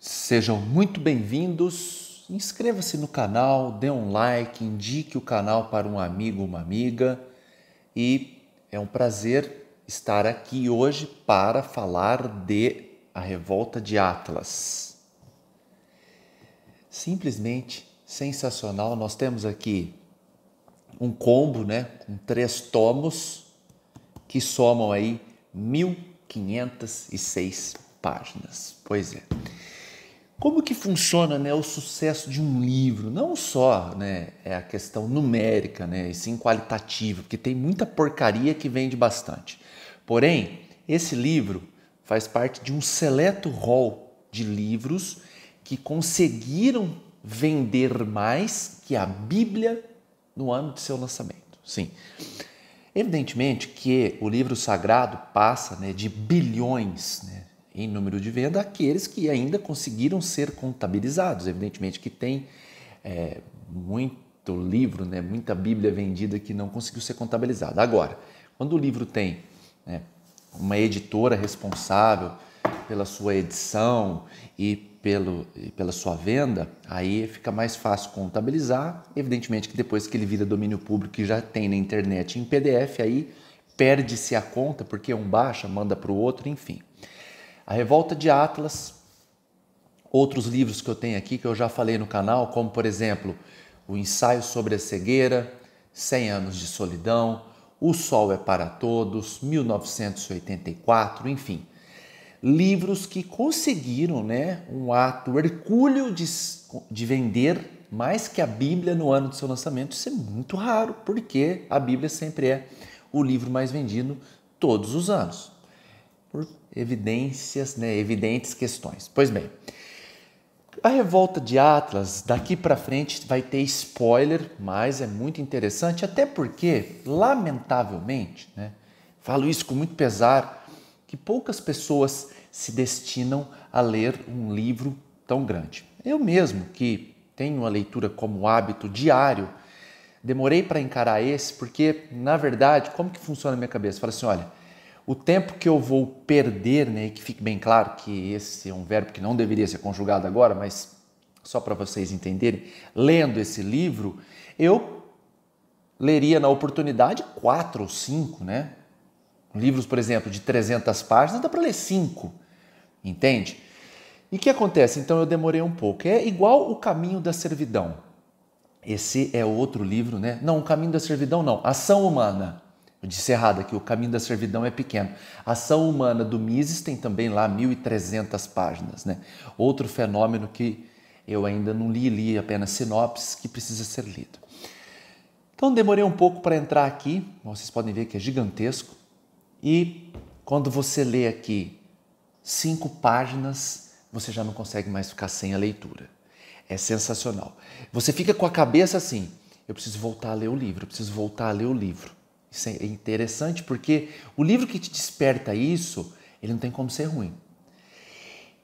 Sejam muito bem-vindos. Inscreva-se no canal, dê um like, indique o canal para um amigo ou uma amiga. E é um prazer estar aqui hoje para falar de A Revolta de Atlas. Simplesmente sensacional. Nós temos aqui um combo, com 3 tomos que somam aí 1506 páginas. Pois é. Como que funciona, o sucesso de um livro? Não só, é a questão numérica, e sim qualitativa, porque tem muita porcaria que vende bastante. Porém, esse livro faz parte de um seleto rol de livros que conseguiram vender mais que a Bíblia no ano de seu lançamento. Sim. Evidentemente que o livro sagrado passa de bilhões, em número de venda, aqueles que ainda conseguiram ser contabilizados. Evidentemente que tem muito livro, muita Bíblia vendida que não conseguiu ser contabilizada. Agora, quando o livro tem uma editora responsável pela sua edição e pela sua venda, aí fica mais fácil contabilizar. Evidentemente que depois que ele vira domínio público e já tem na internet em PDF, aí perde-se a conta, porque um baixa, manda para o outro, enfim. A Revolta de Atlas, outros livros que eu tenho aqui que eu já falei no canal, como por exemplo, O Ensaio sobre a Cegueira, 100 Anos de Solidão, O Sol é para Todos, 1984, enfim. Livros que conseguiram um ato hercúleo de vender mais que a Bíblia no ano do seu lançamento. Isso é muito raro, porque a Bíblia sempre é o livro mais vendido todos os anos, por evidentes questões. Pois bem, a Revolta de Atlas, daqui para frente vai ter spoiler, mas é muito interessante, até porque, lamentavelmente, falo isso com muito pesar, que poucas pessoas se destinam a ler um livro tão grande. Eu mesmo, que tenho a leitura como hábito diário, demorei para encarar esse, porque, na verdade, como que funciona na minha cabeça? Eu falo assim, olha, o tempo que eu vou perder, e que fique bem claro que esse é um verbo que não deveria ser conjugado agora, mas só para vocês entenderem, lendo esse livro, eu leria na oportunidade 4 ou 5, Livros, por exemplo, de 300 páginas, dá para ler 5, entende? E o que acontece? Então eu demorei um pouco. É igual O Caminho da Servidão. Esse é outro livro, Não, O Caminho da Servidão não, Ação Humana. Eu disse errado aqui, O Caminho da Servidão é pequeno. Ação Humana do Mises tem também lá 1.300 páginas, Outro fenômeno que eu ainda não li apenas sinopse, que precisa ser lido. Então demorei um pouco para entrar aqui, vocês podem ver que é gigantesco. E quando você lê aqui 5 páginas, você já não consegue mais ficar sem a leitura. É sensacional. Você fica com a cabeça assim, eu preciso voltar a ler o livro, eu preciso voltar a ler o livro. Isso é interessante porque o livro que te desperta isso, ele não tem como ser ruim.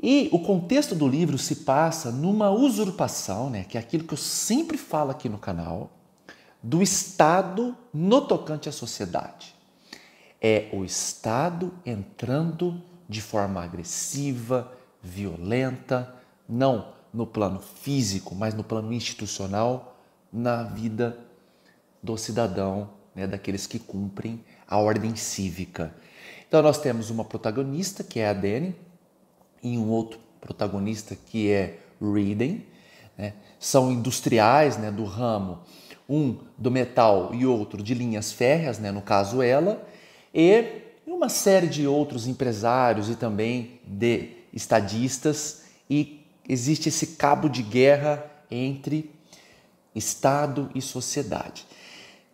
E o contexto do livro se passa numa usurpação, que é aquilo que eu sempre falo aqui no canal, do Estado no tocante à sociedade. É o Estado entrando de forma agressiva, violenta, não no plano físico, mas no plano institucional, na vida do cidadão, daqueles que cumprem a ordem cívica. Então nós temos uma protagonista, que é a Dani, e um outro protagonista, que é Reading. São industriais do ramo, um do metal e outro de linhas férreas, no caso ela, e uma série de outros empresários e também de estadistas, e existe esse cabo de guerra entre Estado e sociedade.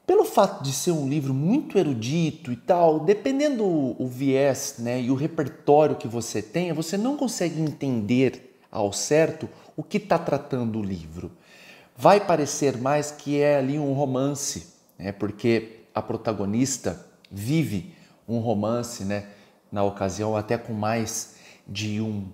Pelo fato de ser um livro muito erudito e tal, dependendo o viés e o repertório que você tenha, você não consegue entender ao certo o que está tratando o livro. Vai parecer mais que é ali um romance, porque a protagonista vive um romance, na ocasião até com mais de um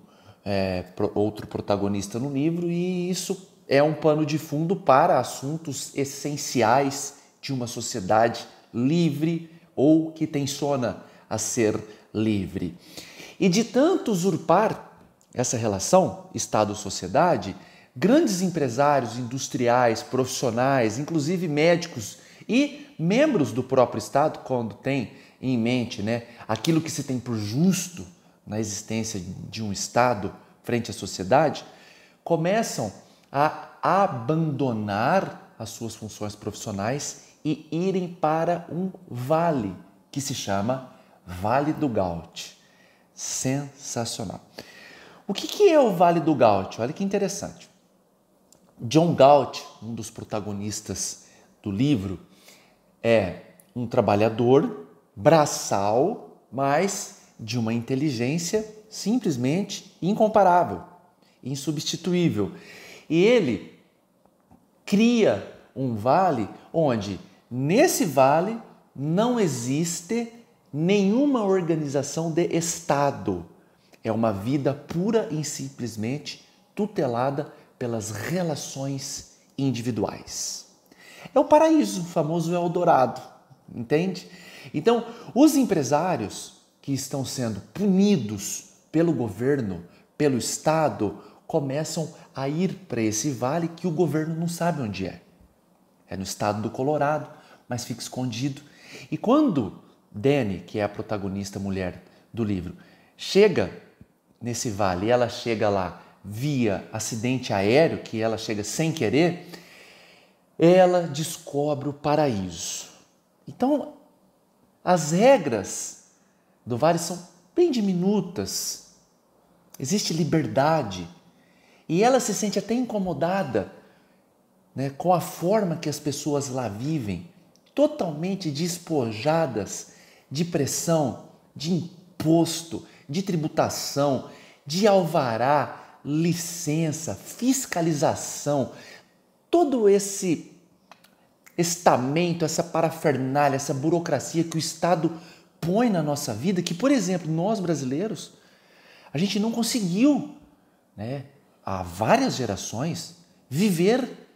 outro protagonista no livro, e isso é um pano de fundo para assuntos essenciais de uma sociedade livre ou que tenciona a ser livre. E de tanto usurpar essa relação Estado-sociedade, grandes empresários, industriais, profissionais, inclusive médicos e membros do próprio Estado, quando tem em mente, né, aquilo que se tem por justo na existência de um Estado frente à sociedade, começam a abandonar as suas funções profissionais e irem para um vale que se chama Vale do Gaut. Sensacional. O que é o Vale do Gaut? Olha que interessante. John Galt, um dos protagonistas do livro, é um trabalhador braçal, mas de uma inteligência simplesmente incomparável, insubstituível. E ele cria um vale onde, nesse vale, não existe nenhuma organização de Estado. É uma vida pura e simplesmente tutelada pelas relações individuais. É o paraíso, o famoso Eldorado, entende? Então, os empresários que estão sendo punidos pelo governo, pelo Estado, começam a ir para esse vale que o governo não sabe onde é. É no estado do Colorado, mas fica escondido. E quando Dani, que é a protagonista mulher do livro, chega nesse vale, e ela chega lá via acidente aéreo, que ela chega sem querer, ela descobre o paraíso. Então, as regras do vale são bem diminutas, existe liberdade, e ela se sente até incomodada, né, com a forma que as pessoas lá vivem, totalmente despojadas de pressão, de imposto, de tributação, de alvará, licença, fiscalização, todo esse estamento, essa parafernália, essa burocracia que o Estado põe na nossa vida, que, por exemplo, nós brasileiros, a gente não conseguiu, né, há várias gerações, viver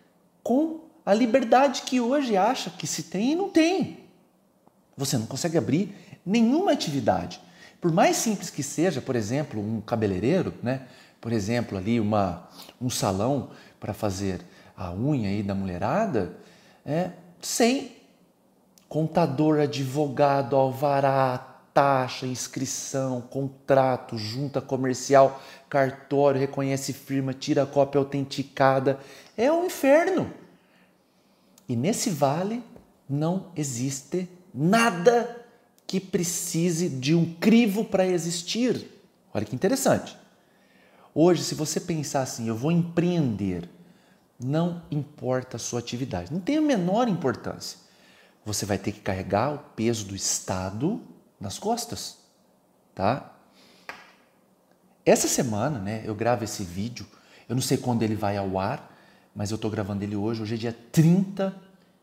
com a liberdade que hoje acha que se tem e não tem. Você não consegue abrir nenhuma atividade. Por mais simples que seja, por exemplo, um cabeleireiro, né? Por exemplo, ali um salão para fazer a unha aí da mulherada, sem contador, advogado, alvará, taxa, inscrição, contrato, junta comercial, cartório, reconhece firma, tira cópia autenticada. É um inferno. E nesse vale não existe nada que precise de um crivo para existir. Olha que interessante. Hoje, se você pensar assim, eu vou empreender, não importa a sua atividade, não tem a menor importância. Você vai ter que carregar o peso do Estado nas costas, tá? Essa semana, né, eu gravo esse vídeo, eu não sei quando ele vai ao ar, mas eu estou gravando ele hoje. Hoje é dia 30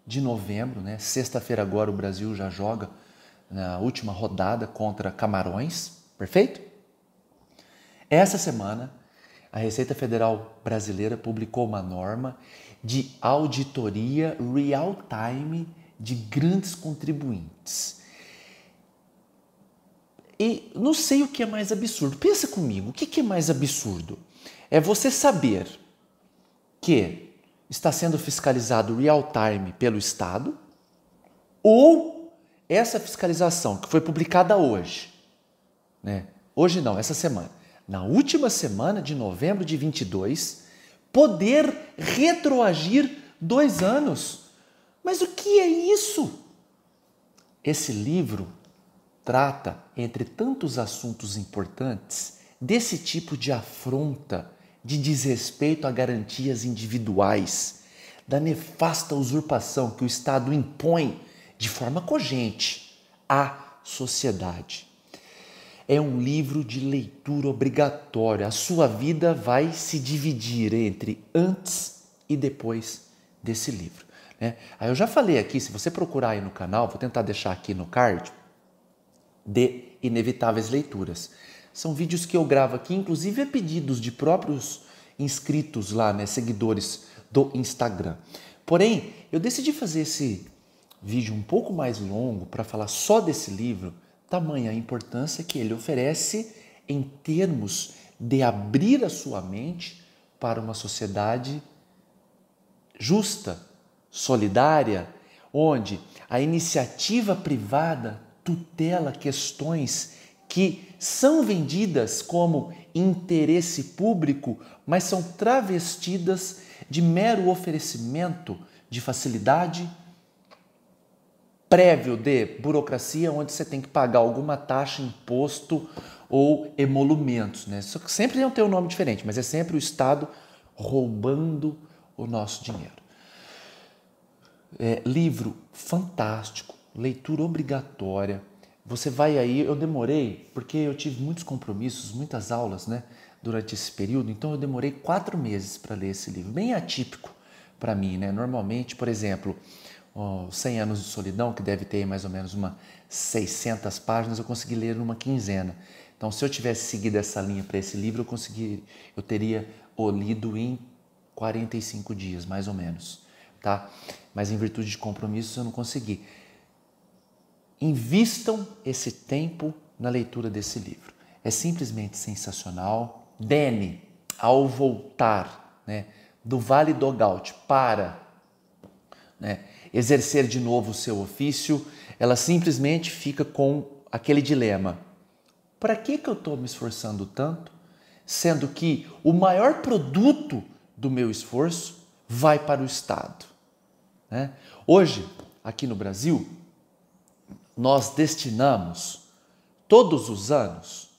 de novembro, né? Sexta-feira agora o Brasil já joga na última rodada contra Camarões, perfeito? Essa semana, a Receita Federal Brasileira publicou uma norma de auditoria real-time de grandes contribuintes. E não sei o que é mais absurdo. Pensa comigo, o que é mais absurdo? É você saber que está sendo fiscalizado real-time pelo Estado, ou essa fiscalização que foi publicada hoje, né? Hoje não, essa semana. Na última semana de novembro de 22, poder retroagir 2 anos. Mas o que é isso? Esse livro trata, entre tantos assuntos importantes, desse tipo de afronta, de desrespeito a garantias individuais, da nefasta usurpação que o Estado impõe de forma cogente à sociedade. É um livro de leitura obrigatória. A sua vida vai se dividir entre antes e depois desse livro, né? Aí eu já falei aqui, se você procurar aí no canal, vou tentar deixar aqui no card, de Inevitáveis Leituras. São vídeos que eu gravo aqui, inclusive a pedidos de próprios inscritos lá, né, seguidores do Instagram. Porém, eu decidi fazer esse vídeo um pouco mais longo para falar só desse livro, tamanha a importância que ele oferece em termos de abrir a sua mente para uma sociedade justa, solidária, onde a iniciativa privada tutela questões que são vendidas como interesse público, mas são travestidas de mero oferecimento de facilidade prévio de burocracia, onde você tem que pagar alguma taxa, imposto ou emolumentos, né? Sempre vão ter um nome diferente, mas é sempre o Estado roubando o nosso dinheiro. Livro fantástico, leitura obrigatória. Você vai aí, eu demorei, porque eu tive muitos compromissos, muitas aulas, né, durante esse período, então eu demorei 4 meses para ler esse livro, bem atípico para mim, né? Normalmente, por exemplo, 100 Anos de Solidão, que deve ter mais ou menos umas 600 páginas, eu consegui ler numa quinzena. Então, se eu tivesse seguido essa linha para esse livro, eu teria o lido em 45 dias, mais ou menos, tá? Mas em virtude de compromissos eu não consegui. Invistam esse tempo na leitura desse livro. É simplesmente sensacional. Dene, ao voltar, né, do Vale do Gaute para, né, exercer de novo o seu ofício, ela simplesmente fica com aquele dilema. Para que eu estou me esforçando tanto, sendo que o maior produto do meu esforço vai para o Estado? Né? Hoje, aqui no Brasil, nós destinamos todos os anos,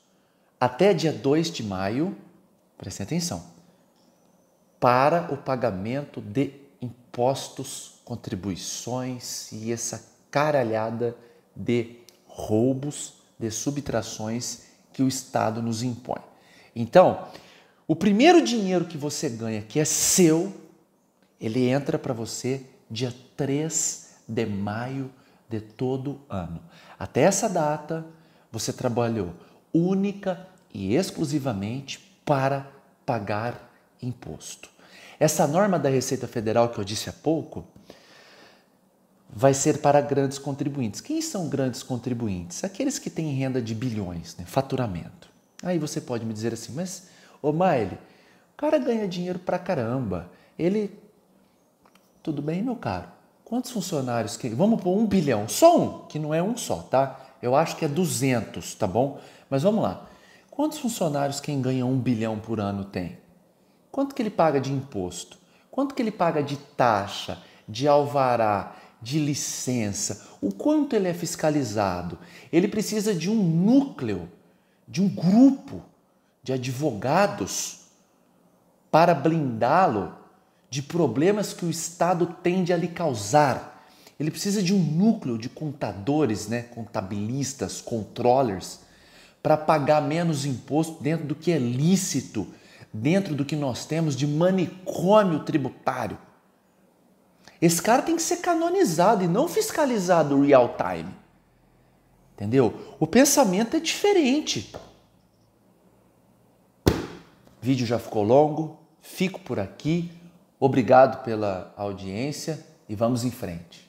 até dia 2 de maio, prestem atenção, para o pagamento de impostos, contribuições e essa caralhada de roubos, de subtrações que o Estado nos impõe. Então, o primeiro dinheiro que você ganha, que é seu, ele entra para você dia 3 de maio de todo ano. Até essa data, você trabalhou única e exclusivamente para pagar imposto. Essa norma da Receita Federal que eu disse há pouco vai ser para grandes contribuintes. Quem são grandes contribuintes? Aqueles que têm renda de bilhões, né? Faturamento. Aí você pode me dizer assim, mas, ô Maile, o cara ganha dinheiro pra caramba. Tudo bem, meu caro? Quantos funcionários que... Vamos pôr 1 bilhão, só um, que não é um só, tá? Eu acho que é 200, tá bom? Mas vamos lá. Quantos funcionários quem ganha 1 bilhão por ano tem? Quanto que ele paga de imposto? Quanto que ele paga de taxa, de alvará, de licença? O quanto ele é fiscalizado? Ele precisa de um núcleo, de um grupo de advogados para blindá-lo de problemas que o Estado tende a lhe causar. Ele precisa de um núcleo de contadores, né, contabilistas, controllers, para pagar menos imposto dentro do que é lícito, dentro do que nós temos de manicômio tributário. Esse cara tem que ser canonizado e não fiscalizado real time. Entendeu? O pensamento é diferente. O vídeo já ficou longo, fico por aqui. Obrigado pela audiência e vamos em frente.